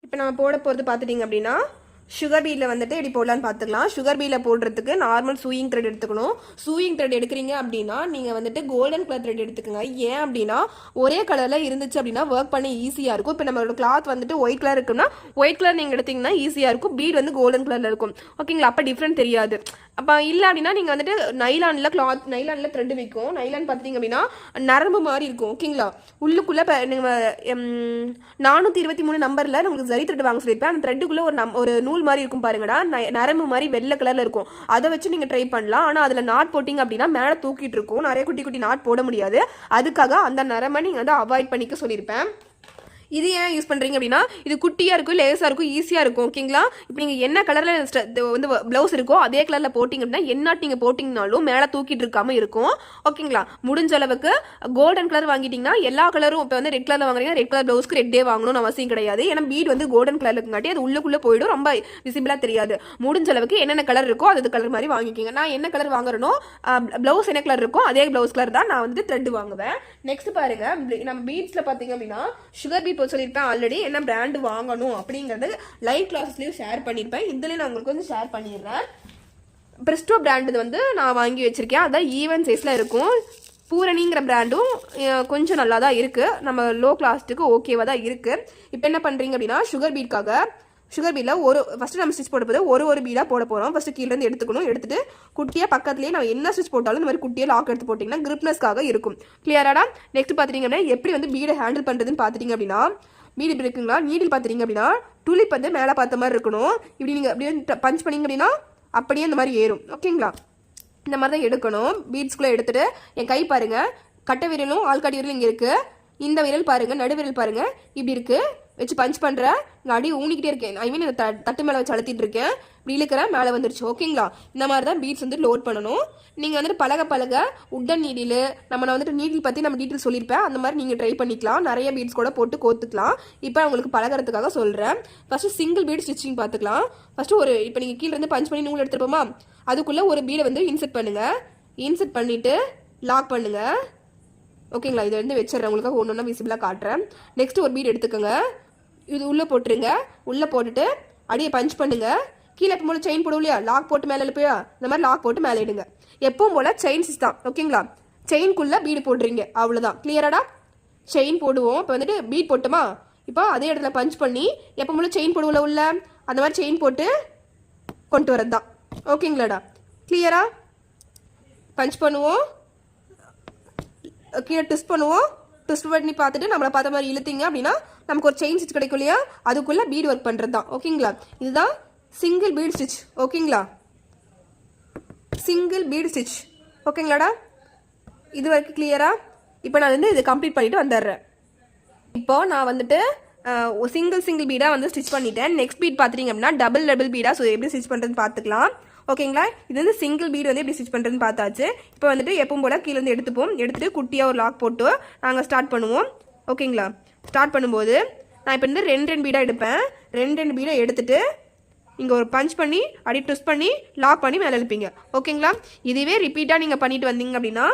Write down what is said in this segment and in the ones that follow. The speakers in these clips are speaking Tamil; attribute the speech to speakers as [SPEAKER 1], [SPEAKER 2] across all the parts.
[SPEAKER 1] இப்போ நம்ம போட போகிறது பார்த்துட்டிங்க அப்படின்னா சுகர் பீடில் வந்துட்டு இப்படி போடலான்னு பார்த்துக்கலாம். சுகர் பீடில் போடுறதுக்கு நார்மல் சூயிங் த்ரெட் எடுத்துக்கணும். சூயிங் த்ரெட் எடுக்கிறீங்க அப்படின்னா நீங்கள் வந்துட்டு கோல்டன் கலர் த்ரெட் எடுத்துக்கோங்க. ஏன் அப்படின்னா ஒரே கலரில் இருந்துச்சு அப்படின்னா ஒர்க் பண்ண ஈஸியாக இருக்கும். இப்போ நம்மளோட கிளாத் வந்துட்டு ஒயிட் கலர் இருக்குன்னா ஒயிட் கலர் நீங்கள் எடுத்திங்கன்னா ஈஸியாக இருக்கும். பீட் வந்து கோல்டன் கலரில் இருக்கும். ஓகேங்களா? அப்போ டிஃப்ரெண்ட் தெரியாது. அப்போ இல்லை அப்படின்னா நீங்கள் வந்துட்டு நைலானில் த்ரெட் வைக்கும். நைலான் பார்த்துட்டிங்க அப்படின்னா நரம்பு மாதிரி இருக்கும். ஓகேங்களா? உள்ளுக்குள்ளே இப்போ நீங்கள் 423 நம்பரில் உங்களுக்கு ஜரி த்ரெட் வாங்க சொல்லியிருப்பேன். அந்த த்ரெட்டுக்குள்ளே ஒரு நூல் மாதிரி இருக்கும் பாருங்கடா, நரம்பு மாதிரி வெள்ளை கலரில் இருக்கும். அதை வச்சு நீங்கள் ட்ரை பண்ணலாம். ஆனால் அதில் நாட் போட்டிங்க அப்படின்னா மேலே தூக்கிட்டு இருக்கும். நிறைய குட்டி குட்டி நாட் போட முடியாது. அதுக்காக அந்த நரம்பை நீங்கள் வந்து அவாய்ட் பண்ணிக்க சொல்லியிருப்பேன். இது ஏன் யூஸ் பண்ணுறீங்க அப்படின்னா இது குட்டியாக இருக்கும், லேஸாக இருக்கும், ஈஸியாக இருக்கும். ஓகேங்களா? இப்போ நீங்கள் என்ன கலரில் வந்து ப்ளவுஸ் இருக்கோ அதே கலரில் போட்டிங்க அப்படின்னா என்ன நீங்கள் போட்டிங்கனாலும் மேலே தூக்கிட்டு இருக்காமல் இருக்கும். ஓகேங்களா? முடிஞ்ச அளவுக்கு கோல்டன் கலர் வாங்கிட்டிங்கன்னா எல்லா கலரும் இப்போ வந்து ரெட் கலரில் வாங்குறீங்க, ரெட் கலர் ப்ளவுஸ்க்கு ரெட்டே வாங்கணும்னு அவசியம் கிடையாது. ஏன்னா பீட் வந்து கோல்டன் கலர் இருக்குங்காட்டி அது உள்ளுக்குள்ளே போயிடும், ரொம்ப விசிபிளாக தெரியாது. முடிஞ்ச அளவுக்கு என்னென்ன கலர் இருக்கோ அது கலர் மாதிரி வாங்கிக்கிங்க. நான் என்ன கலர் வாங்குறேனோ ப்ளவுஸ் என்ன கலர் இருக்கோ அதே ப்ளவுஸ் கலர் தான் நான் வந்து த்ரெட் வாங்குவேன். நெக்ஸ்ட் பாருங்க, நம்ம பீட்ஸில் பார்த்தீங்க அப்படின்னா சுகர் பீட் சொல்லியிருப்பேன் ஆல்ரெடி என்ன பிராண்ட் வாங்கணும் அப்படிங்கிறது லைவ் கிளாஸ்லயும் ஷேர் பண்ணியிருப்பேன். இதுலயும் நான் உங்களுக்கு வந்து ஷேர் பண்ணிடுறேன். பிரிஸ்டோ பிராண்ட் வந்து நான் வாங்கி வச்சிருக்கேன். அதான் ஈவன் சைஸ்ல இருக்கும். பூரணிங்கிற பிராண்டும் கொஞ்சம் நல்லா தான் இருக்கு. நம்ம லோ கிளாஸ்ட்டுக்கு ஓகேவா தான் இருக்கு. இப்போ என்ன பண்றீங்க அப்படின்னா சுகர் பீடில் ஃபஸ்ட்டு நம்ம ஸ்டிச் போட போது ஒரு பீடாக போட போகிறோம். ஃபஸ்ட்டு கீழேருந்து எடுத்துக்கணும். எடுத்துட்டு குட்டியாக பக்கத்துலேயே நம்ம என்ன ஸ்டிச் போட்டாலும் இந்த மாதிரி குட்டியாக லாக் எடுத்து போட்டிங்கன்னா கிரிப்னஸ்க்காக இருக்கும். கிளியராடா? நெக்ஸ்ட் பார்த்துட்டிங்க அப்படின்னா எப்படி வந்து பீடை ஹேண்டில் பண்ணுறதுன்னு பார்த்துட்டிங்க அப்படின்னா பீடு இப்படி இருக்குங்களா, நீடில் பார்த்துட்டிங்க அப்படின்னா துளிப் வந்து மேலே பார்த்த மாதிரி இருக்கணும். இப்படி நீங்கள் அப்படியே பஞ்ச் பண்ணிங்க அப்படின்னா அப்படியே இந்த மாதிரி ஏறும். ஓகேங்களா? இந்த மாதிரி தான் எடுக்கணும். பீட்ஸ்குள்ளே எடுத்துகிட்டு என் கை பாருங்கள், கட்டை விரலும் ஆள்காட்டி விரலும் இங்கே இருக்குது. இந்த விரல் பாருங்கள், நடு விரல் பாருங்கள், இப்படி இருக்குது. வச்சு பஞ்ச் பண்ணுறேன். இங்கே அடி ஊனிக்கிட்டே இருக்கேன். ஐ மீன் தட்டு மேலே வச்சு அழுத்திட்டு இருக்கேன். இப்படி இழுக்கிறேன், மேலே வந்துருச்சு. ஓகேங்களா? இந்த மாதிரி தான் பீட்ஸ் வந்து லோட் பண்ணணும். நீங்கள் வந்துட்டு பழக உட்டன் நீடில் நான் வந்துட்டு நீடில் பற்றி நம்ம டீட்டெயில் சொல்லியிருப்பேன். அந்த மாதிரி நீங்கள் ட்ரை பண்ணிக்கலாம். நிறைய பீட்ஸ் கூட போட்டு கோத்துக்கலாம். இப்போ உங்களுக்கு பழகிறதுக்காக சொல்கிறேன். ஃபஸ்ட்டு சிங்கிள் பீட் ஸ்டிச்சிங் பார்த்துக்கலாம். ஃபஸ்ட்டு இப்போ நீங்கள் கீழே இருந்து பஞ்ச் பண்ணி நூல் எடுத்துருப்போமா, அதுக்குள்ளே ஒரு பீடை வந்து இன்செர்ட் பண்ணுங்கள். இன்செர்ட் பண்ணிவிட்டு லாக் பண்ணுங்கள். ஓகேங்களா? இதை வந்து வச்சிடறேன், உங்களுக்கு ஒன்று ஒன்றா விசிபிளாக காட்டுறேன். நெக்ஸ்ட் ஒரு பீட் எடுத்துக்கோங்க. இது உள்ளே போட்டுருங்க. உள்ளே போட்டுட்டு அடியை பஞ்ச் பண்ணுங்கள். கீழே எப்போ போல செயின் போடுவோம் இல்லையா, லாக் போட்டு மேலே எழுப்பையா, இந்த மாதிரி லாக் போட்டு மேலே இடுங்க. எப்பவும் போல் செயின் சிஸ் தான். ஓகேங்களா? செயின்குள்ளே பீடு போடுறீங்க, அவ்வளோதான். கிளியராடா? செயின் போடுவோம். இப்போ வந்துட்டு பீட் போட்டோமா, இப்போ அதே இடத்துல பஞ்ச் பண்ணி எப்போ போல செயின் போடுவோம்ல உள்ள, அந்த மாதிரி செயின் போட்டு கொண்டு வரது தான். ஓகேங்களாடா? கிளியரா? பஞ்ச் பண்ணுவோம், கீழே ட்விஸ்ட் பண்ணுவோம். ட்விஸ்ட் பண்ணி பார்த்துட்டு நம்மளை பார்த்த மாதிரி இழுத்தீங்க அப்படின்னா நமக்கு ஒரு செயின் ஸ்டிச் கிடைக்கும் இல்லையா, அதுக்குள்ளே பீட் ஒர்க் பண்ணுறது தான். ஓகேங்களா? இதுதான் சிங்கிள் பீட் ஸ்டிச். ஓகேங்களா? Single bead stitch. ஓகேங்களாடா? இது வரைக்கும் கிளியரா? இப்போ நான் வந்து இதை கம்ப்ளீட் பண்ணிட்டு வந்துடுறேன். இப்போ நான் வந்துட்டு சிங்கிள் பீடாக வந்து ஸ்டிச் பண்ணிட்டேன். நெக்ஸ்ட் பீட் பார்த்துட்டிங்க அப்படின்னா டபுள் பீடாக ஸோ எப்படி ஸ்டிச் பண்ணுறதுன்னு பார்த்துக்கலாம். ஓகேங்களா? இது வந்து சிங்கிள் பீடு வந்து எப்படி ஸ்டிச் பண்ணுறதுன்னு பார்த்தாச்சு. இப்போ வந்துட்டு எப்பவும் போல் கீழேருந்து எடுத்துட்டு குட்டியாக ஒரு லாக் போட்டு நாங்கள் ஸ்டார்ட் பண்ணுவோம். ஓகேங்களா? ஸ்டார்ட் பண்ணும்போது நான் இப்போ வந்து ரெண்டு பீடாக எடுப்பேன். ரெண்டு பீடாக எடுத்துட்டு இங்கே ஒரு பஞ்ச் பண்ணி அப்படி ட்விஸ்ட் பண்ணி லாக் பண்ணி மேலே எழுப்பீங்க. ஓகேங்களா? இதுவே ரிப்பீட்டாக நீங்கள் பண்ணிட்டு வந்தீங்க அப்படின்னா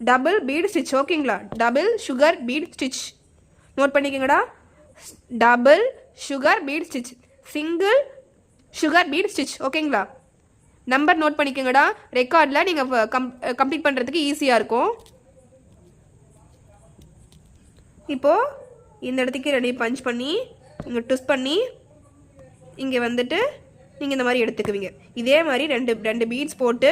[SPEAKER 1] டபுள் பீட் ஸ்டிச். ஓகேங்களா? Double sugar bead stitch. Note பண்ணிக்கோங்கடா. Double sugar bead stitch, single sugar bead stitch. ஓகேங்களா? நம்பர் நோட் பண்ணிக்கோங்கடா. ரெக்கார்டில் நீங்கள் கம்ப்ளீட் பண்ணுறதுக்கு ஈஸியாக இருக்கும். இப்போது இந்த இடத்துக்கு ரெடி பஞ்ச் பண்ணி இங்கே ட்விஸ்ட் பண்ணி இங்கே வந்துட்டு நீங்கள் இந்த மாதிரி எடுத்துக்குவீங்க. இதே மாதிரி ரெண்டு பீட்ஸ் போட்டு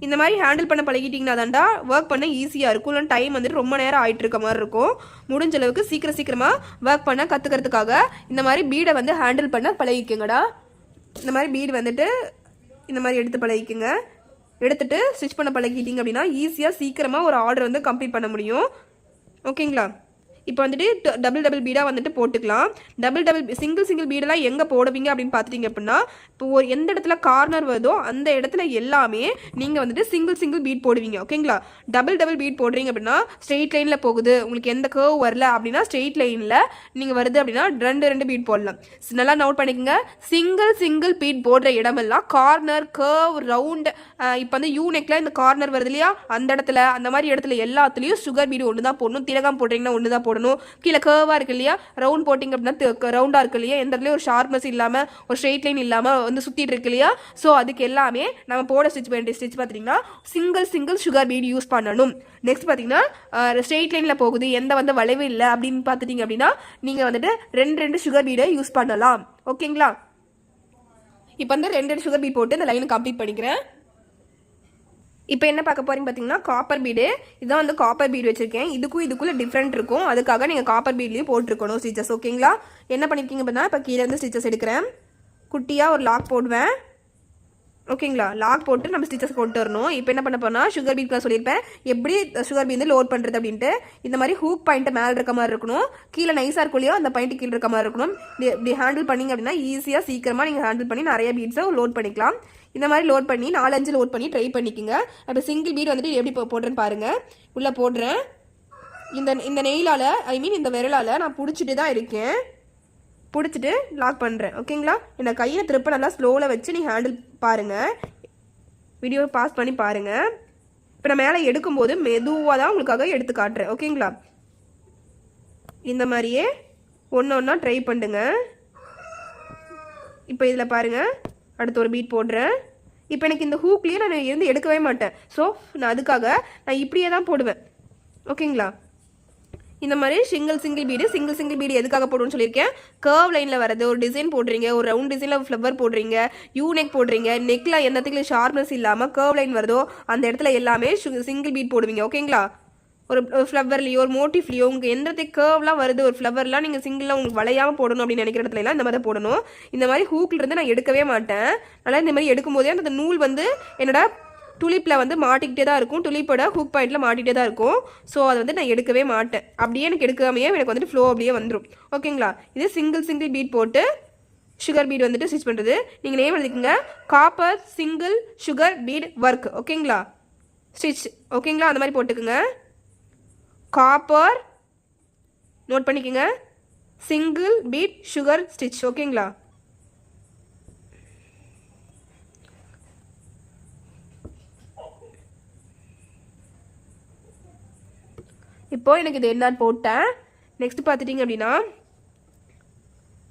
[SPEAKER 1] இந்த மாதிரி ஹேண்டில் பண்ண பழகிட்டிங்கன்னா தாண்டா ஒர்க் பண்ண ஈஸியாக இருக்கும். இல்லை டைம் வந்துட்டு ரொம்ப நேரம் ஆகிட்டு இருக்க மாதிரி இருக்கும். முடிஞ்ச அளவுக்கு சீக்கிரமாக ஒர்க் பண்ண கற்றுக்கிறதுக்காக இந்த மாதிரி பீடை வந்து ஹேண்டில் பண்ண பழகிக்குங்கடா. இந்த மாதிரி பீடு வந்துட்டு இந்த மாதிரி எடுத்து பழகிக்குங்க. எடுத்துட்டு ஸ்டிச் பண்ண பழகிட்டீங்க அப்படின்னா ஈஸியாக சீக்கிரமாக ஒரு ஆர்டர் வந்து கம்ப்ளீட் பண்ண முடியும். ஓகேங்களா? இப்போ வந்துட்டு டபுள் பீடாக வந்துட்டு போட்டுக்கலாம். சிங்கிள் பீடெல்லாம் எங்கே போடுவீங்க அப்படின்னு பார்த்துட்டிங்க அப்படின்னா இப்போ எந்த இடத்துல கார்னர் வருதோ அந்த இடத்துல எல்லாமே நீங்கள் வந்துட்டு சிங்கிள் பீட் போடுவீங்க. ஓகேங்களா? டபுள் பீட் போடுறீங்க அப்படின்னா ஸ்ட்ரெயிட் லைனில் போகுது, உங்களுக்கு எந்த கர்வ் வரல அப்படின்னா ஸ்ட்ரெயிட் லைனில் நீங்கள் வருது அப்படின்னா ரெண்டு பீட் போடலாம். நல்லா நோட் பண்ணிக்கோங்க. சிங்கிள் பீட் போடுற இடமெல்லாம் கார்னர், கர்வ், ரவுண்ட், இப்போ வந்து யூனெக்கில் இந்த கார்னர் வருது இல்லையா, அந்த இடத்துல அந்த மாதிரி இடத்துல எல்லாத்துலேயும் சுகர் பீடு ஒன்று தான் போடணும். திலகம் போடுறீங்கன்னா ஒன்று தான் போடணும். போடணும். கீழே கர்வாக இருக்கு இல்லையா, ரவுண்ட் போட்டிங்க அப்படின்னா ரவுண்டாக இருக்கு இல்லையா, எந்த இடத்துலையும் ஒரு ஷார்ப்னஸ் இல்லாமல் ஒரு ஸ்ட்ரெயிட் லைன் இல்லாமல் வந்து சுற்றிட்டு இருக்கு இல்லையா. ஸோ அதுக்கு எல்லாமே நம்ம போட ஸ்டிச் வேண்டிய ஸ்டிச் பார்த்தீங்கன்னா சிங்கிள் சுகர் பீட் யூஸ் பண்ணணும். நெக்ஸ்ட் பார்த்தீங்கன்னா ஸ்ட்ரெயிட் லைனில் போகுது, எந்த வந்து வளைவு இல்லை அப்படின்னு பார்த்துட்டிங்க அப்படின்னா நீங்கள் வந்துட்டு ரெண்டு சுகர் பீடை யூஸ் பண்ணலாம். ஓகேங்களா. இப்போ வந்து ரெண்டு சுகர் பீட் போட்டு இந்த லைனை கம்ப்ளீட் பண்ணிக்கிறேன். இப்போ என்ன பார்க்க போறீங்க பார்த்தீங்கன்னா காப்பர் பீடு. இதான் வந்து காப்பர் பீடு வச்சிருக்கேன். இதுக்குள்ள டிஃப்ரெண்ட் இருக்கும், அதுக்காக நீங்கள் காப்பர் பீட்லேயும் போட்டிருக்கணும் ஸ்டிச்சஸ். ஓகேங்களா. என்ன பண்ணியிருக்கீங்க அப்படின்னா இப்போ கீழே இருந்து ஸ்டிச்சஸ் எடுக்கிறேன். குட்டியாக ஒரு லாக் போடுவேன். ஓகேங்களா. லாக் போட்டு நம்ம ஸ்டிச்சஸ் போட்டு வரணும். இப்போ என்ன பண்ண போனால் சுகர் பீட்லாம் சொல்லியிருப்பேன் எப்படி சுகர் பீட் வந்து லோட் பண்ணுறது அப்படின்ட்டு. இந்த மாதிரி ஹூக் பாயிண்ட்டை மேலே இருக்க மாதிரி இருக்கணும், கீழே நைஸாக இருக்குல்லையோ அந்த பாயிண்ட்டு கீழே இருக்க மாதிரி இருக்கணும். இப்படி ஹேண்டில் பண்ணிங்க அப்படின்னா ஈஸியாக சீக்கிரமாக நீங்கள் ஹேண்டில் பண்ணி நிறைய பீட்ஸை லோட் பண்ணிக்கலாம். இந்த மாதிரி லோட் பண்ணி 4-5 லோட் பண்ணி ட்ரை பண்ணிக்கோங்க. இப்போ சிங்கிள் பீட் வந்துட்டு எப்படி போடுறேன்னு பாருங்கள். உள்ளே போடுறேன். இந்த நெயிலால் இந்த விரலால் நான் பிடிச்சிட்டு தான் இருக்கேன். பிடிச்சிட்டு லாக் பண்ணுறேன். ஓகேங்களா. இந்த கையை திருப்ப நல்லா ஸ்லோவில் வச்சு நீ ஹேண்டில் பாருங்கள். வீடியோ பாஸ் பண்ணி பாருங்கள். இப்போ நான் மேலே எடுக்கும்போது மெதுவாக தான் உங்களுக்காக எடுத்து காட்டுறேன். ஓகேங்களா. இந்த மாதிரியே ஒன்றா ட்ரை பண்ணுங்க. இப்போ இதில் பாருங்கள், அடுத்து ஒரு பீட் போடுறேன். இப்போ எனக்கு இந்த ஹூக்லேயே நான் இருந்து எடுக்கவே மாட்டேன். ஸோ நான் அதுக்காக நான் இப்படியே தான் போடுவேன். ஓகேங்களா. இந்த மாதிரி சிங்கிள் பீடு எதுக்காக போடணும்னு சொல்லியிருக்கேன். கர்வ் லைனில் வரது, ஒரு டிசைன் போடுறீங்க, ஒரு ரவுண்ட் டிசைனில் ஃப்ளவர் போடுறீங்க, யூ நெக் போடுறீங்க, நெக்கில் எந்தத்துக்கு ஷார்ப்னஸ் இல்லாமல் கர்வ் லைன் வருதோ அந்த இடத்துல எல்லாமே சிங்கிள் பீட் போடுவீங்க. ஓகேங்களா. ஒரு ஃப்ளவர்லையோ ஒரு மோட்டிவ்லையோ உங்களுக்கு எந்தத்துக்கு கர்வ்லாம் வருது, ஒரு ஃப்ளவர்லாம் நீங்கள் சிங்கிளாக உங்களுக்கு வளையாமல் போடணும் அப்படின்னு நினைக்கிற இடத்துல எல்லாம் இந்த மாதிரி போடணும். இந்த மாதிரி ஹூக்கிலிருந்து நான் எடுக்கவே மாட்டேன். அதனால் இந்த மாதிரி எடுக்கும்போதே அந்த நூல் வந்து என்னோட துளிப்பில் வந்து மாட்டிக்கிட்டே தான் இருக்கும், துளிப்போட ஹூக் பாயிண்டில் மாட்டிகிட்டே தான் இருக்கும். ஸோ அதை வந்து நான் எடுக்கவே மாட்டேன். அப்படியே எனக்கு எடுக்காமையே எனக்கு வந்துட்டு ஃப்ளோ அப்படியே வந்துடும். ஓகேங்களா. இது சிங்கிள் பீட் போட்டு சுகர் பீட் வந்துட்டு ஸ்டிச் பண்ணுறது. நீங்கள் நேம் எழுதிக்கோங்க, copper single sugar beat work. ஓகேங்களா. ஸ்டிச். ஓகேங்களா. அந்த மாதிரி போட்டுக்குங்க. காப்பர் நோட் பண்ணிக்கோங்க, சிங்கிள் பீட் சுகர் ஸ்டிச். ஓகேங்களா. இப்போது எனக்கு இது என்னன்னு போட்டேன். நெக்ஸ்ட் பார்த்துட்டிங்க அப்படின்னா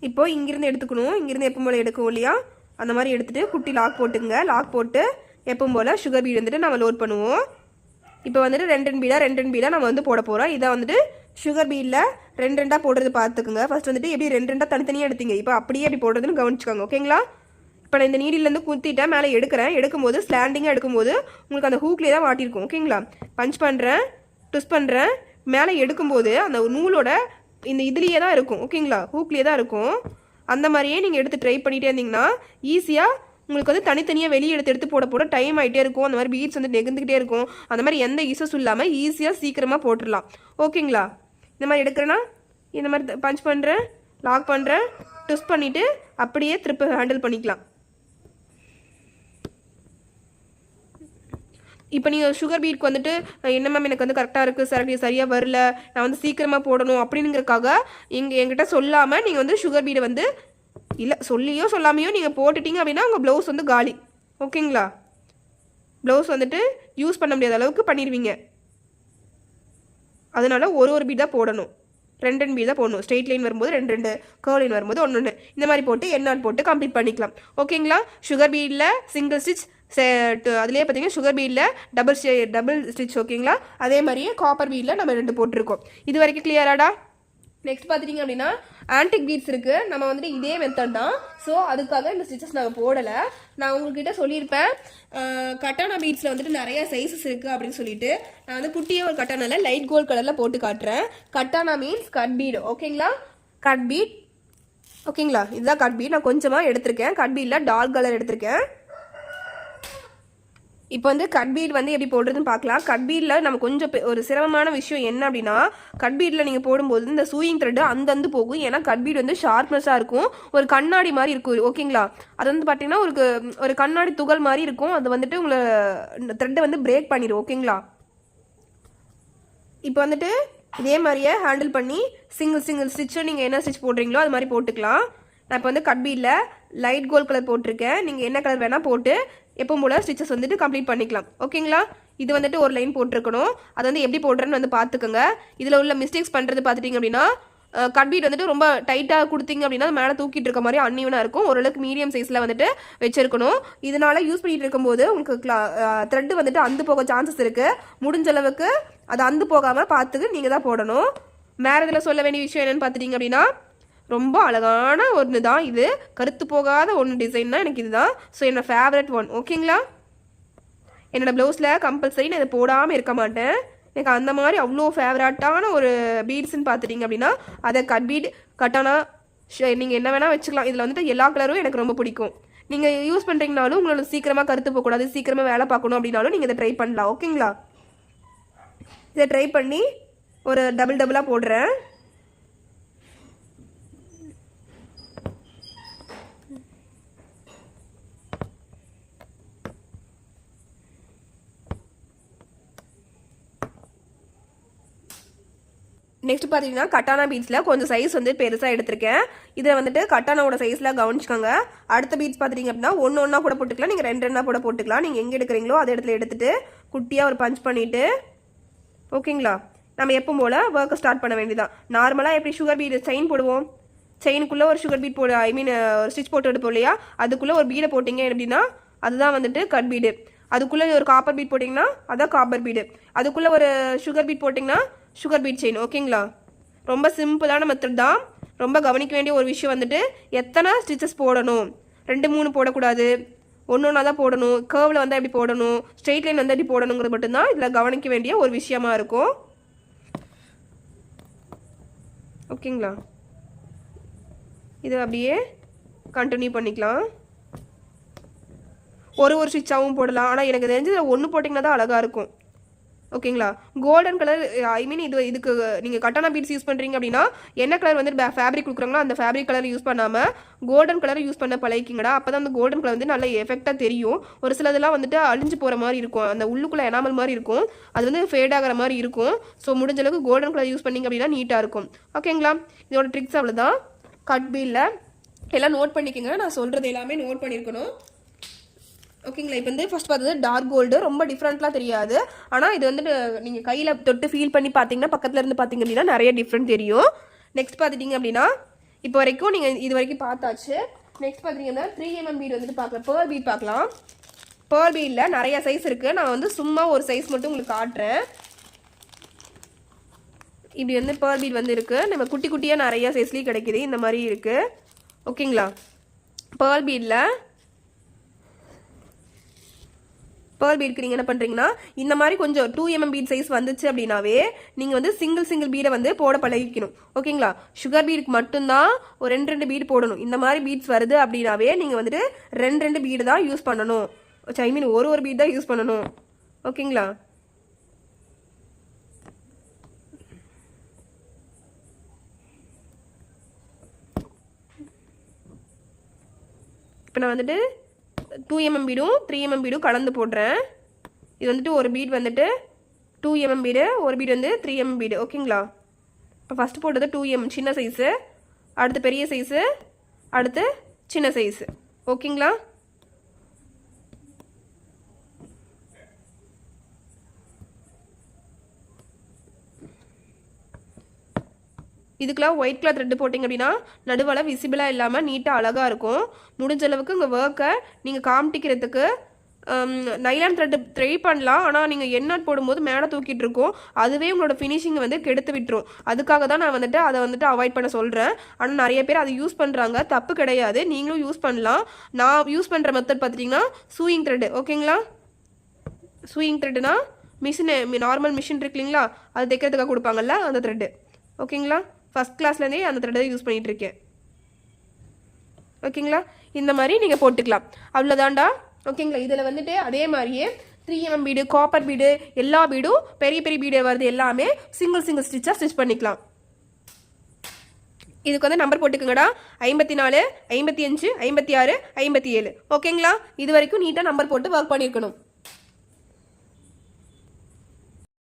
[SPEAKER 1] இப்போது இங்கேருந்து எடுத்துக்கணும். இங்கேருந்து எப்போ போல் எடுக்கும் இல்லையா, அந்த மாதிரி எடுத்துகிட்டு குட்டி லாக் போட்டுங்க. லாக் போட்டு எப்போ போல் சுகர் பீட் வந்துட்டு நம்ம லோட் பண்ணுவோம். இப்போ வந்துட்டு ரெண்டு பீடாக நம்ம வந்து போட போகிறோம். இதை வந்துட்டு சுகர் பீடில் ரெண்டாக போடுறது பார்த்துக்குங்க. ஃபஸ்ட் வந்துட்டு எப்படி ரெண்டாக தனித்தனியாக எடுத்தீங்க, இப்போ அப்படியே எப்படி போடுறதுன்னு கவனிச்சுக்கோங்க. ஓகேங்களா. இப்போ நான் இந்த நீடிலேருந்து குத்திட்டேன், மேலே எடுக்கும்போது ஸ்லாண்டிங்காக எடுக்கும்போது உங்களுக்கு அந்த ஹூக்லேயே தான் மாட்டிருக்கும். ஓகேங்களா. பஞ்ச் பண்ணுறேன், ட்விஸ்ட் பண்ணுறேன். மேலே எடுக்கும்போது அந்த நூலோட இந்த இதுலேயே தான் இருக்கும். ஓகேங்களா. ஹூக்லேயே தான் இருக்கும். அந்த மாதிரியே நீங்கள் எடுத்து ட்ரை பண்ணிகிட்டே இருந்தீங்கன்னா ஈஸியாக உங்களுக்கு வந்து தனித்தனியாக வெளியே எடுத்து போட டைம் ஆகிட்டே இருக்கும். அந்த மாதிரி பீட்ஸ் வந்து நெகுந்துக்கிட்டே இருக்கும். அந்த மாதிரி எந்த இஷ்யூஸும் இல்லாமல் ஈஸியாக சீக்கிரமாக போட்டுடலாம். ஓகேங்களா. இந்த மாதிரி எடுக்கிறேன்னா இந்த மாதிரி பஞ்ச் பண்ணுறேன், லாக் பண்ணுறேன், ட்விஸ்ட் பண்ணிவிட்டு அப்படியே திருப்பி ஹேண்டில் பண்ணிக்கலாம். இப்போ நீங்கள் சுகர் பீட்க்கு வந்துட்டு என்ன மேம் எனக்கு வந்து கரெக்டாக இருக்குது, சரியாக வரல, நான் வந்து சீக்கிரமாக போடணும் அப்படிங்கிறதுக்காக என்கிட்ட சொல்லாமல் நீங்கள் வந்து சுகர் பீடை வந்து இல்லை சொல்லியோ சொல்லாமையோ நீங்கள் போட்டுட்டீங்க அப்படின்னா உங்கள் ப்ளவுஸ் வந்து காலி. ஓகேங்களா. ப்ளவுஸ் வந்துட்டு யூஸ் பண்ண முடியாத அளவுக்கு பண்ணிடுவீங்க. அதனால் ஒரு பீட் தான் போடணும், ரெண்டு பீட் தான் போடணும். ஸ்ட்ரெயிட் லைன் வரும்போது ரெண்டு, கர்வ் லைன் வரும்போது ஒன்று, இந்த மாதிரி போட்டு எண்ணாட் போட்டு கம்ப்ளீட் பண்ணிக்கலாம். ஓகேங்களா. சுகர் பீடில் சிங்கிள் ஸ்டிச், அதுலேயே பார்த்தீங்கன்னா சுகர் பீடில் டபுள் ஸ்டிச். ஓகேங்களா. அதே மாதிரியே காப்பர் பீடில் நம்ம 2 போட்டிருக்கோம். இது வரைக்கும் கிளியராடா. நெக்ஸ்ட் பார்த்துட்டிங்க அப்படின்னா ஆன்டிக் பீட்ஸ் இருக்குது. நம்ம வந்துட்டு இதே மெத்தட் தான். ஸோ அதுக்காக இந்த ஸ்டிச்சஸ் நாங்கள் போடலை. நான் உங்கள்கிட்ட சொல்லியிருப்பேன் கட்டானா பீட்ஸில் வந்துட்டு நிறைய சைஸஸ் இருக்குது அப்படின்னு சொல்லிட்டு. நான் வந்து குட்டியாக ஒரு கட்டானால லைட் கோல்ட் கலரில் போட்டு காட்டுறேன். கட்டானா மீன்ஸ் கட் பீட். ஓகேங்களா. Cut beat. ஓகேங்களா. இதுதான் கட் பீட். நான் கொஞ்சமாக எடுத்திருக்கேன். கட் பீடில் டார்க் கலர் எடுத்திருக்கேன். இப்போ வந்து கட் பீட் வந்து எப்படி போடுறதுன்னு பார்க்கலாம். கட் பீடில் நம்ம கொஞ்சம் ஒரு சிரமமான விஷயம் என்ன அப்படின்னா, கட் பீடில் நீங்கள் போடும்போது இந்த சூயிங் த்ரெட்டு அந்தந்து போகும். ஏன்னா கட் பீட் வந்து ஷார்ப்னஸாக இருக்கும், ஒரு கண்ணாடி மாதிரி இருக்கும். ஓகேங்களா. அது வந்து பார்த்தீங்கன்னா ஒரு கண்ணாடி துகள் மாதிரி இருக்கும். அது வந்துட்டு உங்களை த்ரெட்டை வந்து பிரேக் பண்ணிடும். ஓகேங்களா. இப்போ வந்துட்டு இதே மாதிரியே ஹேண்டில் பண்ணி சிங்கிள் ஸ்டிச்சும் நீங்கள் என்ன ஸ்டிச் போடுறீங்களோ அது மாதிரி போட்டுக்கலாம். நான் இப்போ வந்து கட் பீடில் லைட் கோல்ட் கலர் போட்டிருக்கேன். நீங்கள் என்ன கலர் வேணால் போட்டு எப்போ போல் ஸ்டிச்சஸ் வந்துட்டு கம்ப்ளீட் பண்ணிக்கலாம். ஓகேங்களா. இது வந்துட்டு ஒரு லைன் போட்டிருக்கணும். அது வந்து எப்படி போடுறேன்னு வந்து பார்த்துக்கோங்க. இதில் உள்ள மிஸ்டேக்ஸ் பண்ணுறது பார்த்துட்டிங்க அப்படின்னா கட் பீட் வந்துட்டு ரொம்ப டைட்டாக கொடுத்தீங்க அப்படின்னா மேலே தூக்கிட்டு இருக்க மாதிரி அன்னிவனாக இருக்கும். ஓரளவுக்கு மீடியம் சைஸில் வந்துட்டு வச்சிருக்கணும். இதனால் யூஸ் பண்ணிட்டு இருக்கும்போது உங்களுக்கு த்ரெட்டு வந்துட்டு அந்து போக சான்சஸ் இருக்குது. முடிஞ்ச அளவுக்கு அது அந்து போகாமல் பார்த்துக்கு நீங்கள் தான் போடணும். வேறு இதில் சொல்ல வேண்டிய விஷயம் என்னென்னு பார்த்துட்டிங்க அப்படின்னா ரொம்ப அழகான ஒன்று தான் இது. கருத்து போகாத ஒன்று டிசைன் தான் எனக்கு இதுதான். ஸோ என்னோட ஃபேவரட் ஒன். ஓகேங்களா? என்னோடய ப்ளவுஸில் கம்பல்சரி நான் இதை போடாமல் இருக்க மாட்டேன். எனக்கு அந்த மாதிரி அவ்வளோ ஃபேவரட்டான ஒரு பீட்ஸ்ன்னு பார்த்துட்டிங்க அப்படின்னா அதை கட் பீட் கட்டானா நீங்கள் என்ன வேணால் வச்சுக்கலாம். இதில் வந்துட்டு எல்லா கலரும் எனக்கு ரொம்ப பிடிக்கும். நீங்கள் யூஸ் பண்ணுறீங்கனாலும் உங்களோட சீக்கிரமாக கருத்து போகக்கூடாது, சீக்கிரமாக வேலை பார்க்கணும் அப்படின்னாலும் நீங்கள் இதை ட்ரை பண்ணலாம். ஓகேங்களா? இதை ட்ரை பண்ணி ஒரு டபுளாக போடுறேன். நெக்ஸ்ட் பார்த்தீங்கன்னா கட்டானா பீட்ஸில் கொஞ்சம் சைஸ் வந்து பெருசாக எடுத்திருக்கேன். இதில் வந்துட்டு கட்டானாவோட சைஸில் கவனிச்சுக்கோங்க. அடுத்த பீட்ஸ் பார்த்துட்டிங்க அப்படின்னா ஒன்று கூட போட்டுக்கலாம், நீங்கள் ரெண்டு கூட போட்டுக்கலாம். நீங்கள் எங்கே எடுக்கிறீங்களோ அதே இடத்துல எடுத்துகிட்டு குட்டியாக ஒரு பஞ்ச் பண்ணிவிட்டு ஓகேங்களா நம்ம எப்பவும் போல் ஒர்க்கை ஸ்டார்ட் பண்ண வேண்டியதான். நார்மலாக எப்படி சுகர் பீட் செயின் போடுவோம், செயினுக்குள்ளே ஒரு சுகர் பீட் போடு ஒரு ஸ்டிச் போட்டு எடுப்போம் இல்லையா, அதுக்குள்ளே ஒரு பீடை போட்டிங்க அப்படின்னா அதுதான் வந்துட்டு கட் பீடு. அதுக்குள்ளே ஒரு காப்பர் பீட் போட்டிங்கன்னா அதான் காப்பர் பீடு. அதுக்குள்ளே ஒரு சுகர் பீட் போட்டிங்கன்னா சுகர் பீட் செயின். ஓகேங்களா? ரொம்ப சிம்பிளான மெத்தட் தான். ரொம்ப கவனிக்க வேண்டிய ஒரு விஷயம் வந்துட்டு எத்தனை ஸ்டிச்சஸ் போடணும், 2-3 போடக்கூடாது, ஒன்றா தான் போடணும். கர்வில் வந்து எப்படி போடணும், ஸ்ட்ரெயிட் லைன் வந்து எப்படி போடணுங்கிறது மட்டும்தான் இதில் கவனிக்க வேண்டிய ஒரு விஷயமா இருக்கும். ஓகேங்களா? இது அப்படியே கண்டினியூ பண்ணிக்கலாம். ஒரு ஸ்டிச்சாகவும் போடலாம். ஆனால் எனக்கு தெரிஞ்சு ஒன்று போட்டிங்கன்னா தான் அழகாக இருக்கும். ஓகேங்களா? கோல்டன் கலர் இதுக்கு நீங்கள் கட்டானா பீட்ஸ் யூஸ் பண்ணுறீங்க அப்படின்னா என்ன கலர் வந்து ஃபேப்ரிக் கொடுக்குறாங்களோ அந்த ஃபேப்ரிக் கலர் யூஸ் பண்ணாமல் கோல்டன் கலர் யூஸ் பண்ண பழகிக்கிங்கடா. அப்போ தான் அந்த கோல்டன் கலர் வந்து நல்ல எஃபெக்டாக தெரியும். ஒரு சிலதெல்லாம் வந்துட்டு அழிஞ்சு போகிற மாதிரி இருக்கும், அந்த உள்ளுக்குள்ளே எனாமல் மாதிரி இருக்கும், அது வந்து ஃபேட் ஆகிற மாதிரி இருக்கும். ஸோ முடிஞ்ச அளவுக்கு கோல்டன் கலர் யூஸ் பண்ணிங்க அப்படின்னா நீட்டாக இருக்கும். ஓகேங்களா? இதோட ட்ரிக்ஸ் அவ்வளோதான். கட் பீடில் எல்லாம் நோட் பண்ணிக்கோங்க. நான் சொல்கிறது எல்லாமே நோட் பண்ணியிருக்கணும். ஓகேங்களா? இப்போ வந்து ஃபஸ்ட் பார்த்தது டார்க் கோல்டு, ரொம்ப டிஃப்ரெண்ட்லாம் தெரியாது. ஆனால் இது வந்துட்டு நீங்கள் கையில் தொட்டு ஃபீல் பண்ணி பார்த்தீங்கன்னா பக்கத்தில் இருந்து பார்த்தீங்க அப்படின்னா நிறைய டிஃப்ரெண்ட் தெரியும். நெக்ஸ்ட் பார்த்துட்டிங்க அப்படின்னா இப்போ வரைக்கும் நீங்கள் இது வரைக்கும் பார்த்தாச்சு. நெக்ஸ்ட் பார்த்தீங்கன்னா 3mm பீட் வந்துட்டு பார்க்கலாம், பேர்ல் பீட் பார்க்கலாம். பேர்ல் பீடில் நிறைய சைஸ் இருக்குது. நான் வந்து சும்மா ஒரு சைஸ் மட்டும் உங்களுக்கு காட்டுறேன். இப்படி வந்து பேர்ல் பீட் வந்து இருக்குது. நம்ம குட்டி குட்டியாக நிறைய சைஸ்லேயும் கிடைக்கிது. இந்த மாதிரி இருக்குது. ஓகேங்களா? பேர்ல் பீடில் பேர்ல் பீடுக்கு நீங்கள் என்ன பண்ணுறீங்கன்னா இந்த மாதிரி கொஞ்சம் 2mm பீட் சைஸ் வந்துச்சு அப்படின்னாவே நீங்கள் வந்து சிங்கிள் பீடை வந்து போட பழகிக்கணும். ஓகேங்களா? சுகர் பீடுக்கு மட்டும்தான் ஒரு 2 பீடு போடணும். இந்த மாதிரி பீட்ஸ் வருது அப்படின்னாவே நீங்கள் வந்துட்டு 2 பீடு தான் யூஸ் பண்ணணும். ஐ மீன் ஒரு பீட் தான் யூஸ் பண்ணணும். ஓகேங்களா? இப்போ நான் வந்துட்டு 2mm பீடும் 3mm பீடும் கலந்து போடுறேன். இது வந்துட்டு ஒரு பீட் வந்துட்டு 2mm பீடு, ஒரு பீடு வந்து 3mm பீடு. ஓகேங்களா? இப்போ ஃபஸ்ட்டு போட்டது 2mm சின்ன சைஸு, அடுத்து பெரிய சைஸு, அடுத்து சின்ன சைஸு. ஓகேங்களா? இதுக்கெலாம் ஒயிட் கலர் த்ரெட்டு போட்டிங்க அப்படின்னா நடுவில் விசிபிளாக இல்லாமல் நீட்டாக அழகாக இருக்கும். முடிஞ்ச அளவுக்கு உங்கள் ஒர்க்கை நீங்கள் காமிட்டிக்கிறதுக்கு நைலான் த்ரெட்டு ட்ரை பண்ணலாம். ஆனால் நீங்கள் எண்ணாட் போடும்போது மேலே தூக்கிட்டு இருக்கும், அதுவே உங்களோட ஃபினிஷிங்கை வந்து கெடுத்து விட்டுரும். அதுக்காக தான் நான் வந்துட்டு அதை வந்துட்டு அவாய்ட் பண்ண சொல்கிறேன். ஆனால் நிறைய பேர் அதை யூஸ் பண்ணுறாங்க, தப்பு கிடையாது, நீங்களும் யூஸ் பண்ணலாம். நான் யூஸ் பண்ணுற மெத்தட் பார்த்துட்டிங்கன்னா சூயிங் த்ரெட்டு. ஓகேங்களா? சூயிங் த்ரெட்டுனா நார்மல் மிஷின் இருக்கு இல்லைங்களா, அது தைக்கிறதுக்காக கொடுப்பாங்கல்ல அந்த த்ரெட்டு. ஓகேங்களா? ஃபஸ்ட் கிளாஸ்லேருந்தே அந்த த்ரெட்டை யூஸ் பண்ணிகிட்ருக்கேன். ஓகேங்களா? இந்த மாதிரி நீங்கள் போட்டுக்கலாம். அவ்வளோதாண்டா. ஓகேங்களா? இதில் வந்துட்டு அதே மாதிரியே 3mm பீடு, காப்பர் பீடு, எல்லா பீடும் பெரிய பீடு வருது, எல்லாமே சிங்கிள் ஸ்டிச்சாக ஸ்டிச் பண்ணிக்கலாம். இதுக்கு வந்து நம்பர் போட்டுக்கோங்கடா, 54, 55, 56, 57. ஓகேங்களா? இது வரைக்கும் நீட்டாக நம்பர் போட்டு ஒர்க் பண்ணியிருக்கணும்.